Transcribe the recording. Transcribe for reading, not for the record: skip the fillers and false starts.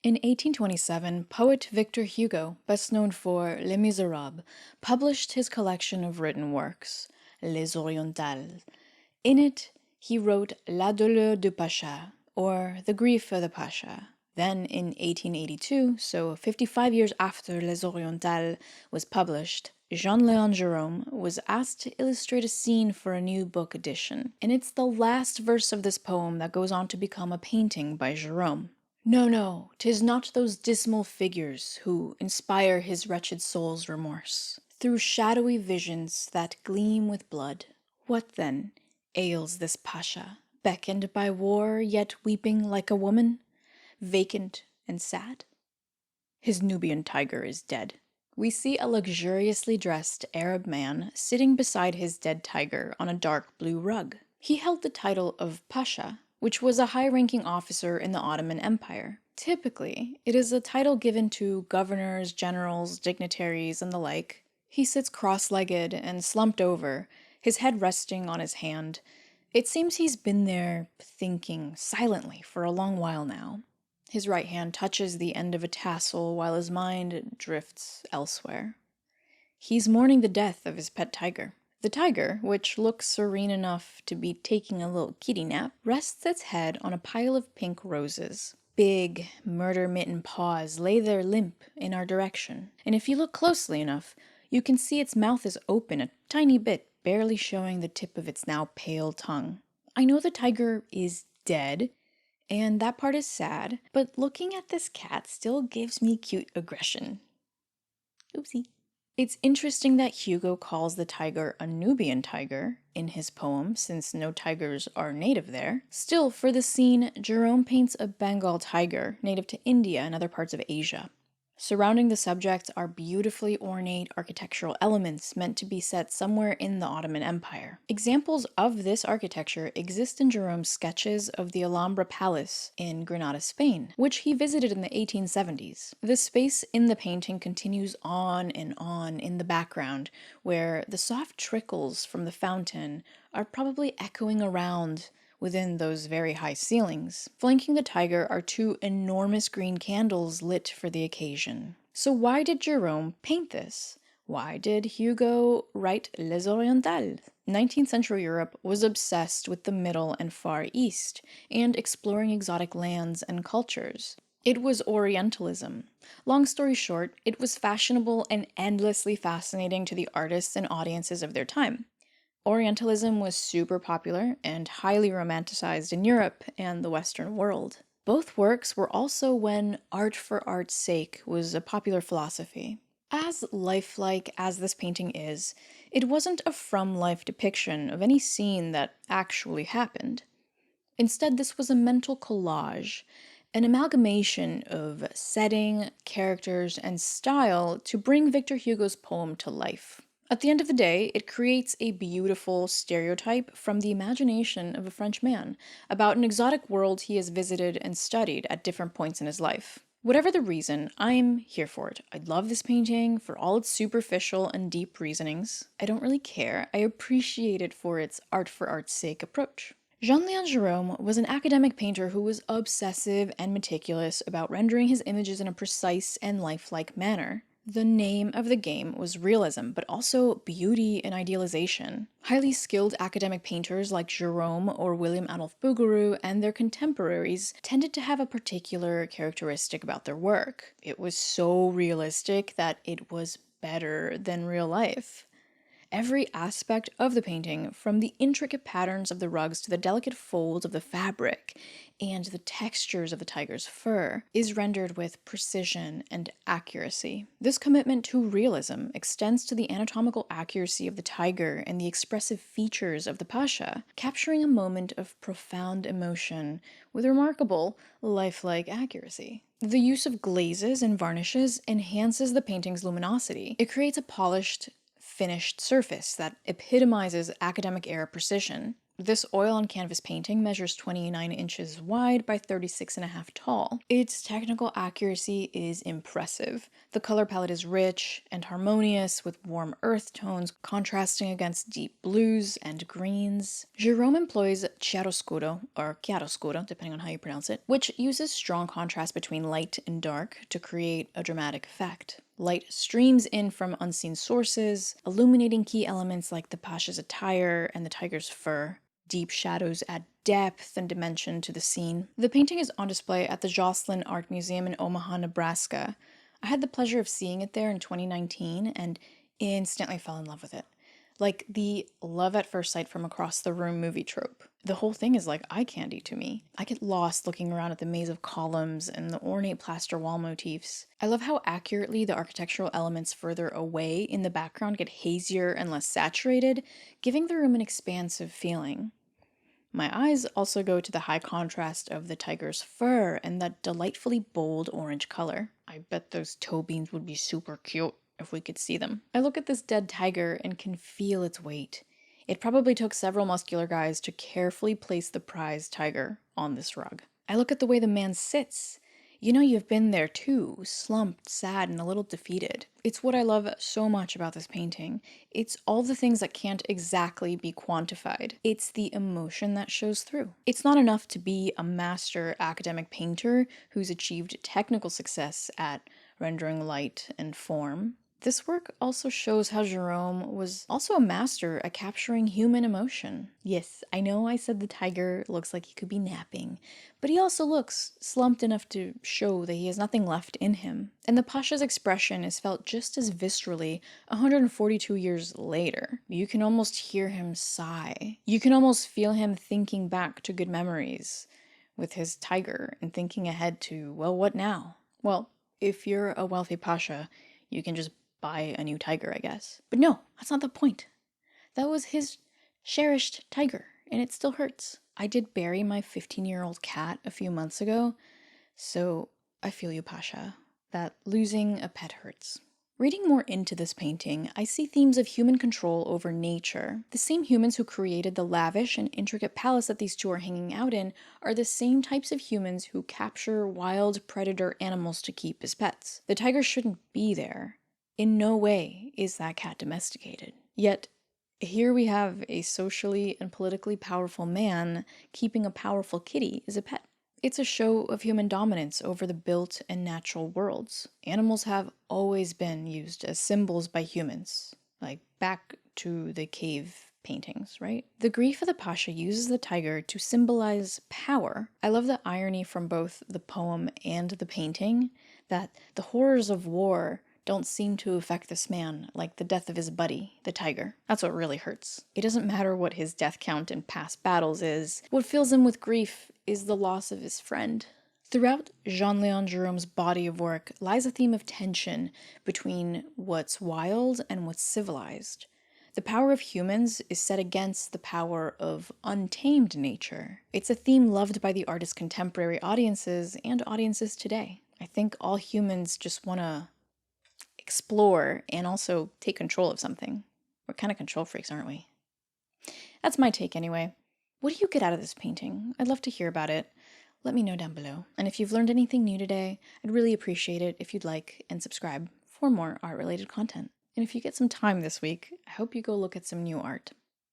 In 1827, poet Victor Hugo, best known for Les Miserables, published his collection of written works, Les Orientales. In it, he wrote La douleur du Pasha, or The Grief of the Pasha. Then, in 1882, so 55 years after Les Orientales was published, Jean-Léon Gérôme was asked to illustrate a scene for a new book edition, and it's the last verse of this poem that goes on to become a painting by Gerome. No, no, 'tis not those dismal figures who inspire his wretched soul's remorse. Through shadowy visions that gleam with blood, what then ails this Pasha, beckoned by war, yet weeping like a woman, vacant and sad? His Nubian tiger is dead. We see a luxuriously dressed Arab man sitting beside his dead tiger on a dark blue rug. He held the title of Pasha, which was a high-ranking officer in the Ottoman Empire. Typically, it is a title given to governors, generals, dignitaries, and the like. He sits cross-legged and slumped over, his head resting on his hand. It seems he's been there thinking silently for a long while now. His right hand touches the end of a tassel while his mind drifts elsewhere. He's mourning the death of his pet tiger. The tiger, which looks serene enough to be taking a little kitty nap, rests its head on a pile of pink roses. Big, murder-mitten paws lay there limp in our direction, and if you look closely enough, you can see its mouth is open a tiny bit, barely showing the tip of its now pale tongue. I know the tiger is dead, and that part is sad, but looking at this cat still gives me cute aggression. Oopsie. It's interesting that Hugo calls the tiger a Nubian tiger in his poem, since no tigers are native there. Still, for the scene, Gerome paints a Bengal tiger, native to India and other parts of Asia. Surrounding the subject are beautifully ornate architectural elements meant to be set somewhere in the Ottoman Empire. Examples of this architecture exist in Jerome's sketches of the Alhambra Palace in Granada, Spain, which he visited in the 1870s. The space in the painting continues on in the background, where the soft trickles from the fountain are probably echoing around within those very high ceilings. Flanking the tiger are two enormous green candles lit for the occasion. So why did Gerome paint this? Why did Hugo write Les Orientales? 19th century Europe was obsessed with the Middle and Far East and exploring exotic lands and cultures. It was Orientalism. Long story short, it was fashionable and endlessly fascinating to the artists and audiences of their time. Orientalism was super popular and highly romanticized in Europe and the Western world. Both works were also when art for art's sake was a popular philosophy. As lifelike as this painting is, it wasn't a from-life depiction of any scene that actually happened. Instead, this was a mental collage, an amalgamation of setting, characters, and style to bring Victor Hugo's poem to life. At the end of the day, it creates a beautiful stereotype from the imagination of a French man about an exotic world he has visited and studied at different points in his life. Whatever the reason, I'm here for it. I love this painting for all its superficial and deep reasonings. I don't really care. I appreciate it for its art for art's sake approach. Jean-Leon Gérôme was an academic painter who was obsessive and meticulous about rendering his images in a precise and lifelike manner. The name of the game was realism, but also beauty and idealization. Highly skilled academic painters like Gerome or William Adolph Bouguereau and their contemporaries tended to have a particular characteristic about their work. It was so realistic that it was better than real life. Every aspect of the painting, from the intricate patterns of the rugs to the delicate folds of the fabric and the textures of the tiger's fur, is rendered with precision and accuracy. This commitment to realism extends to the anatomical accuracy of the tiger and the expressive features of the Pasha, capturing a moment of profound emotion with remarkable, lifelike accuracy. The use of glazes and varnishes enhances the painting's luminosity. It creates a polished, finished surface that epitomizes academic era precision. This oil on canvas painting measures 29 inches wide by 36.5 tall. Its technical accuracy is impressive. The color palette is rich and harmonious, with warm earth tones contrasting against deep blues and greens. Gerome employs chiaroscuro, or chiaroscuro, depending on how you pronounce it, which uses strong contrast between light and dark to create a dramatic effect. Light streams in from unseen sources, illuminating key elements like the Pasha's attire and the tiger's fur. Deep shadows add depth and dimension to the scene. The painting is on display at the Joslyn Art Museum in Omaha, Nebraska. I had the pleasure of seeing it there in 2019 and instantly fell in love with it. Like the love at first sight from across the room movie trope. The whole thing is like eye candy to me. I get lost looking around at the maze of columns and the ornate plaster wall motifs. I love how accurately the architectural elements further away in the background get hazier and less saturated, giving the room an expansive feeling. My eyes also go to the high contrast of the tiger's fur and that delightfully bold orange color. I bet those toe beans would be super cute if we could see them. I look at this dead tiger and can feel its weight. It probably took several muscular guys to carefully place the prized tiger on this rug. I look at the way the man sits. You know, you've been there too, slumped, sad, and a little defeated. It's what I love so much about this painting. It's all the things that can't exactly be quantified. It's the emotion that shows through. It's not enough to be a master academic painter who's achieved technical success at rendering light and form. This work also shows how Gerome was also a master at capturing human emotion. Yes, I know I said the tiger looks like he could be napping, but he also looks slumped enough to show that he has nothing left in him. And the Pasha's expression is felt just as viscerally 142 years later. You can almost hear him sigh. You can almost feel him thinking back to good memories with his tiger and thinking ahead to, well, what now? Well, if you're a wealthy Pasha, you can just buy a new tiger, I guess. But no, that's not the point. That was his cherished tiger, and it still hurts. I did bury my 15-year-old cat a few months ago, so I feel you, Pasha, that losing a pet hurts. Reading more into this painting, I see themes of human control over nature. The same humans who created the lavish and intricate palace that these two are hanging out in are the same types of humans who capture wild predator animals to keep as pets. The tiger shouldn't be there. In no way is that cat domesticated. Yet, here we have a socially and politically powerful man keeping a powerful kitty as a pet. It's a show of human dominance over the built and natural worlds. Animals have always been used as symbols by humans, like back to the cave paintings, right? The grief of the Pasha uses the tiger to symbolize power. I love the irony from both the poem and the painting, that the horrors of war don't seem to affect this man like the death of his buddy, the tiger. That's what really hurts. It doesn't matter what his death count in past battles is. What fills him with grief is the loss of his friend. Throughout Jean-Léon Gérome's body of work lies a theme of tension between what's wild and what's civilized. The power of humans is set against the power of untamed nature. It's a theme loved by the artist's contemporary audiences and audiences today. I think all humans just want to explore and also take control of something. We're kind of control freaks, aren't we? That's my take anyway. What do you get out of this painting? I'd love to hear about it. Let me know down below. And if you've learned anything new today, I'd really appreciate it if you'd like and subscribe for more art-related content. And if you get some time this week, I hope you go look at some new art.